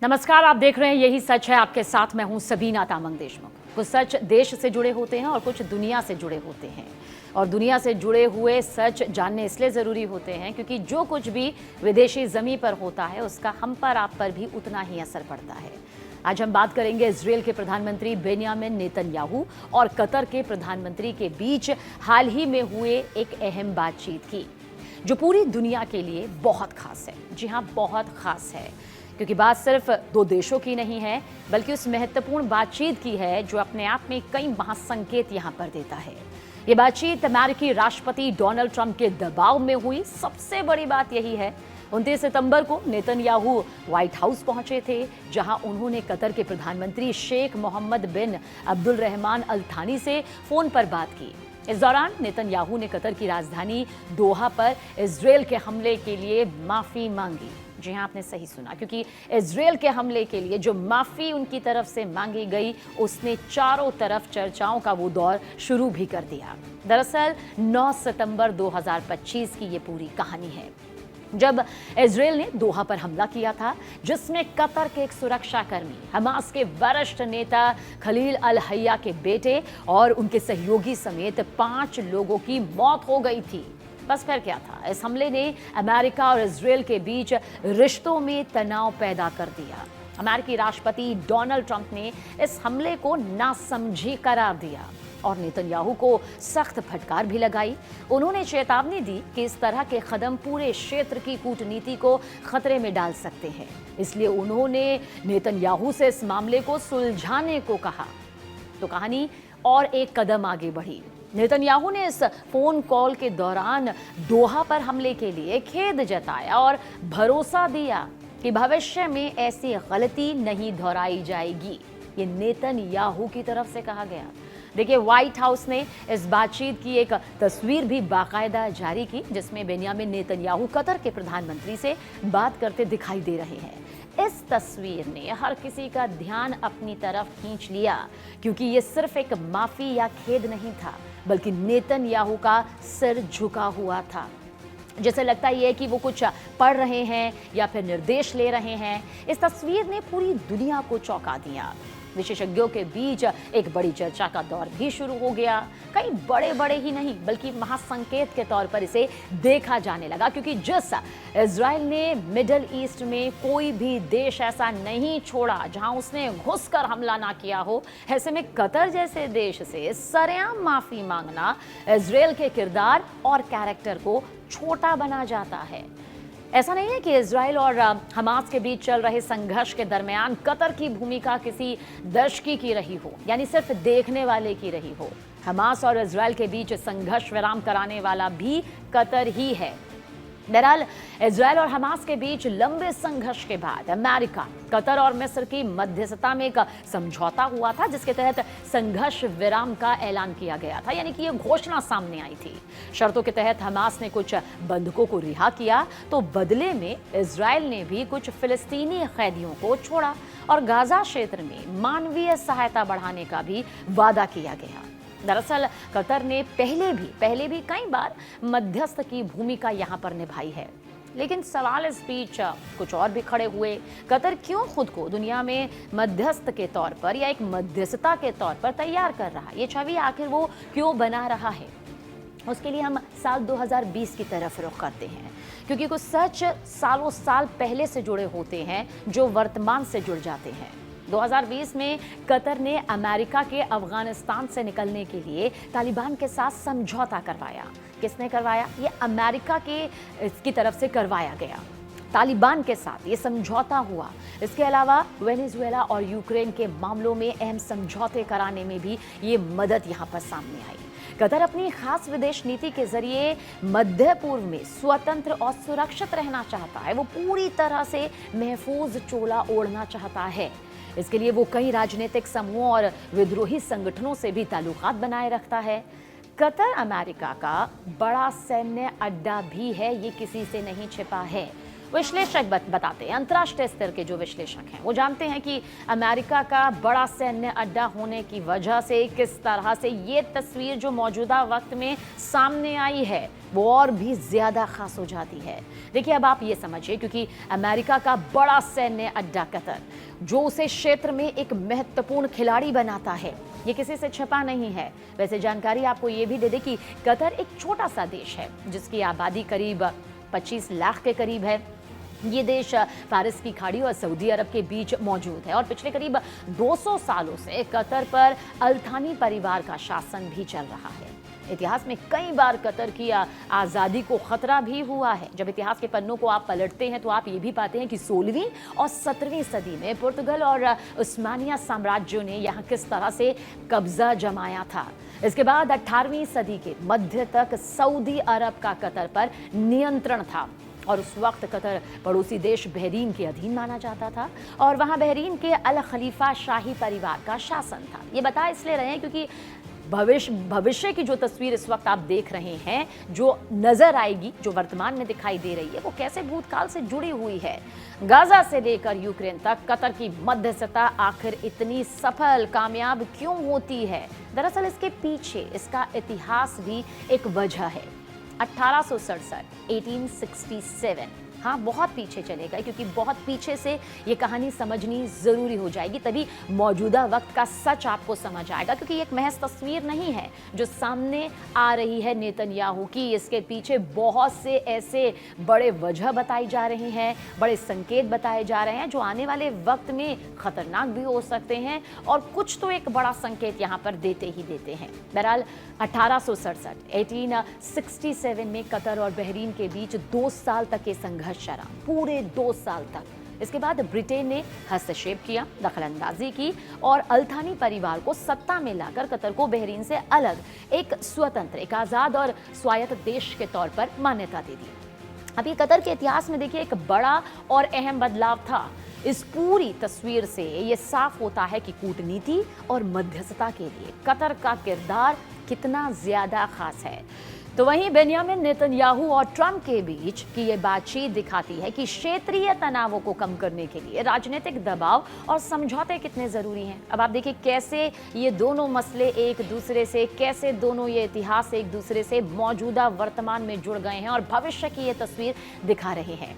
नमस्कार, आप देख रहे हैं यही सच है। आपके साथ मैं हूं सबीना तामंग देशमुख। कुछ सच देश से जुड़े होते हैं और कुछ दुनिया से जुड़े होते हैं। और दुनिया से जुड़े हुए सच जानने इसलिए ज़रूरी होते हैं क्योंकि जो कुछ भी विदेशी ज़मीं पर होता है उसका हम पर आप पर भी उतना ही असर पड़ता है। आज हम बात करेंगे इजरायल के प्रधानमंत्री बेंयामिन नेतन्याहू और कतर के प्रधानमंत्री के बीच हाल ही में हुए एक अहम बातचीत की, जो पूरी दुनिया के लिए बहुत खास है। जी हाँ, बहुत खास है, क्योंकि बात सिर्फ दो देशों की नहीं है, बल्कि उस महत्वपूर्ण बातचीत की है जो अपने आप में कई महासंकेत यहाँ पर देता है। ये बातचीत अमेरिकी राष्ट्रपति डोनाल्ड ट्रंप के दबाव में हुई। सबसे बड़ी बात यही है, 29 सितंबर को नेतन्याहू व्हाइट हाउस पहुंचे थे, जहां उन्होंने कतर के प्रधानमंत्री शेख मोहम्मद बिन अब्दुलरहमान अल थानी से फोन पर बात की। इस दौरान नेतन्याहू ने कतर की राजधानी दोहा पर इजरायल के हमले के लिए माफी मांगी। जी हाँ, आपने सही सुना, क्योंकि इजरायल के हमले के लिए जो माफी उनकी तरफ से मांगी गई, उसने चारों तरफ चर्चाओं का वो दौर शुरू भी कर दिया। दरअसल 9 सितंबर 2025 की ये पूरी कहानी है, जब इजरायल ने दोहा पर हमला किया था, जिसमें कतर के एक सुरक्षाकर्मी, हमास के वरिष्ठ नेता खलील अल हय्या के बेटे और उनके सहयोगी समेत 5 लोगों की मौत हो गई थी। बस फिर क्या था, इस हमले ने अमेरिका और इजरायल के बीच रिश्तों में तनाव पैदा कर दिया। अमेरिकी राष्ट्रपति डोनाल्ड ट्रंप ने इस हमले को नासमझी करार दिया और नेतन्याहू को सख्त फटकार भी लगाई। उन्होंने चेतावनी दी कि इस तरह के कदम पूरे क्षेत्र की कूटनीति को खतरे में डाल सकते हैं। इसलिए उन्होंने नेतन्याहू से इस मामले को सुलझाने को कहा। तो कहानी और एक कदम आगे बढ़ी। नेतन्याहू ने इस फोन कॉल के दौरान दोहा पर हमले के लिए खेद जताया और भरोसा दिया कि भविष्य में ऐसी गलती नहीं दोहराई जाएगी। ये नेतन्याहू की तरफ से कहा गया। देखिए, व्हाइट हाउस ने इस बातचीत की एक तस्वीर भी बाकायदा जारी की, जिसमें बेंयामिन नेतन्याहू कतर के प्रधानमंत्री से बात करते दिखाई दे रहे हैं। इस तस्वीर ने हर किसी का ध्यान अपनी तरफ खींच लिया, क्योंकि ये सिर्फ एक माफी या खेद नहीं था, बल्कि नेतन्याहू का सिर झुका हुआ था। जैसे लगता ही है कि वो कुछ पढ़ रहे हैं या फिर निर्देश ले रहे हैं। इस तस्वीर ने पूरी दुनिया को चौंका दिया। विशेषज्ञों के बीच एक बड़ी चर्चा का दौर भी शुरू हो गया। कई बड़े बड़े ही नहीं, बल्कि महासंकेत के तौर पर इसे देखा जाने लगा, क्योंकि जिस इजरायल ने मिडिल ईस्ट में कोई भी देश ऐसा नहीं छोड़ा जहां उसने घुसकर हमला ना किया हो, ऐसे में कतर जैसे देश से सरेआम माफी मांगना इजरायल के किरदार और कैरेक्टर को छोटा बना जाता है। ऐसा नहीं है कि इजरायल और हमास के बीच चल रहे संघर्ष के दरमियान कतर की भूमिका किसी दर्शकी की रही हो, यानी सिर्फ देखने वाले की रही हो। हमास और इजरायल के बीच संघर्ष विराम कराने वाला भी कतर ही है। बहरहाल, इजरायल और हमास के बीच लंबे संघर्ष के बाद अमेरिका, कतर और मिस्र की मध्यस्थता में एक समझौता हुआ था, जिसके तहत संघर्ष विराम का ऐलान किया गया था, यानी कि ये घोषणा सामने आई थी। शर्तों के तहत हमास ने कुछ बंधकों को रिहा किया, तो बदले में इजरायल ने भी कुछ फिलिस्तीनी कैदियों को छोड़ा और गाजा क्षेत्र में मानवीय सहायता बढ़ाने का भी वादा किया गया। दरअसल कतर ने पहले भी कई बार मध्यस्थ की भूमिका यहाँ पर निभाई है, लेकिन सवाल इस बीच कुछ और भी खड़े हुए। कतर क्यों खुद को दुनिया में मध्यस्थ के तौर पर या एक मध्यस्थता के तौर पर तैयार कर रहा है? ये छवि आखिर वो क्यों बना रहा है? उसके लिए हम साल 2020 की तरफ रुख करते हैं, क्योंकि कुछ सच सालों साल पहले से जुड़े होते हैं जो वर्तमान से जुड़ जाते हैं। 2020 में कतर ने अमेरिका के अफगानिस्तान से निकलने के लिए तालिबान के साथ समझौता करवाया। किसने करवाया? ये अमेरिका के इसकी तरफ से करवाया गया। तालिबान के साथ ये समझौता हुआ। इसके अलावा वेनेजुएला और यूक्रेन के मामलों में अहम समझौते कराने में भी ये मदद यहाँ पर सामने आई। कतर अपनी खास विदेश नीति के जरिए मध्य पूर्व में स्वतंत्र और सुरक्षित रहना चाहता है। वो पूरी तरह से महफूज चोला ओढ़ना चाहता है। इसके लिए वो कई राजनीतिक समूहों और विद्रोही संगठनों से भी ताल्लुकात बनाए रखता है। कतर अमेरिका का बड़ा सैन्य अड्डा भी है, ये किसी से नहीं छिपा है। विश्लेषक बताते हैं, अंतर्राष्ट्रीय स्तर के जो विश्लेषक हैं वो जानते हैं कि अमेरिका का बड़ा सैन्य अड्डा होने की वजह से किस तरह से ये तस्वीर जो मौजूदा वक्त में सामने आई है वो और भी ज्यादा खास हो जाती है। देखिए, अब आप ये समझिए, क्योंकि अमेरिका का बड़ा सैन्य अड्डा कतर, जो उसे क्षेत्र में एक महत्वपूर्ण खिलाड़ी बनाता है, ये किसी से छिपा नहीं है। वैसे जानकारी आपको ये भी दे दे कि कतर एक छोटा सा देश है जिसकी आबादी करीब 25 लाख के करीब है। ये देश फारस की खाड़ी और सऊदी अरब के बीच मौजूद है और पिछले करीब 200 सालों से कतर पर अल्थानी परिवार का शासन भी चल रहा है। इतिहास में कई बार कतर की आज़ादी को खतरा भी हुआ है। जब इतिहास के पन्नों को आप पलटते हैं तो आप ये भी पाते हैं कि 16वीं और 17वीं सदी में पुर्तगाल और उस्मानिया साम्राज्यों ने यहाँ किस तरह से कब्जा जमाया था। इसके बाद 18वीं सदी के मध्य तक सऊदी अरब का कतर पर नियंत्रण था और उस वक्त कतर पड़ोसी देश बहरीन के अधीन माना जाता था और वहाँ बहरीन के अल खलीफा शाही परिवार का शासन था। ये बता इसलिए रहे हैं क्योंकि भविष्य की जो तस्वीर इस वक्त आप देख रहे हैं, जो नजर आएगी, जो वर्तमान में दिखाई दे रही है, वो कैसे भूतकाल से जुड़ी हुई है। गाजा से लेकर यूक्रेन तक कतर की मध्यस्थता आखिर इतनी सफल, कामयाब क्यों होती है? दरअसल इसके पीछे इसका इतिहास भी एक वजह है। 1867 हाँ, बहुत पीछे चले गए, क्योंकि बहुत पीछे से ये कहानी समझनी जरूरी हो जाएगी, तभी मौजूदा वक्त का सच आपको समझ आएगा। क्योंकि एक महज तस्वीर नहीं है जो सामने आ रही है नेतन्याहू की, इसके पीछे बहुत से ऐसे बड़े वजह बताई जा रही हैं, बड़े संकेत बताए जा रहे हैं जो आने वाले वक्त में खतरनाक भी हो सकते हैं और कुछ तो एक बड़ा संकेत यहाँ पर देते ही देते हैं। बहरहाल 1867 में कतर और बहरीन के बीच 2 साल तक ये संघर्ष चला, पूरे 2 साल तक। इसके बाद ब्रिटेन ने हस्तक्षेप किया, दखलंदाजी की और अल्थानी परिवार को सत्ता में लाकर कतर को बहरीन से अलग एक स्वतंत्र, एक आजाद और स्वायत्त देश के तौर पर मान्यता दे दी। अभी कतर के इतिहास में देखिए एक बड़ा और अहम बदलाव था। इस पूरी तस्वीर से ये साफ होता है कि कूटनीति और मध्यस्थता के लिए कतर का किरदार कितना ज्यादा खास है। तो वहीं बेंजामिन नेतन्याहू और ट्रंप के बीच की ये बातचीत दिखाती है कि क्षेत्रीय तनावों को कम करने के लिए राजनीतिक दबाव और समझौते कितने जरूरी हैं। अब आप देखिए कैसे ये दोनों मसले एक दूसरे से, कैसे दोनों ये इतिहास एक दूसरे से मौजूदा वर्तमान में जुड़ गए हैं और भविष्य की ये तस्वीर दिखा रहे हैं।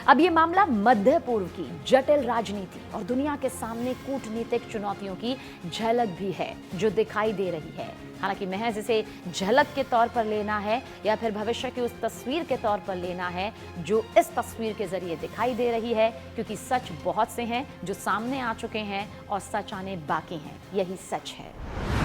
अब ये मामला मध्य पूर्व की जटिल राजनीति और दुनिया के सामने कूटनीतिक चुनौतियों की झलक भी है जो दिखाई दे रही है। हालांकि महज इसे झलक के तौर पर लेना है या फिर भविष्य की उस तस्वीर के तौर पर लेना है जो इस तस्वीर के जरिए दिखाई दे रही है, क्योंकि सच बहुत से हैं जो सामने आ चुके हैं और सच आने बाकी हैं। यही सच है।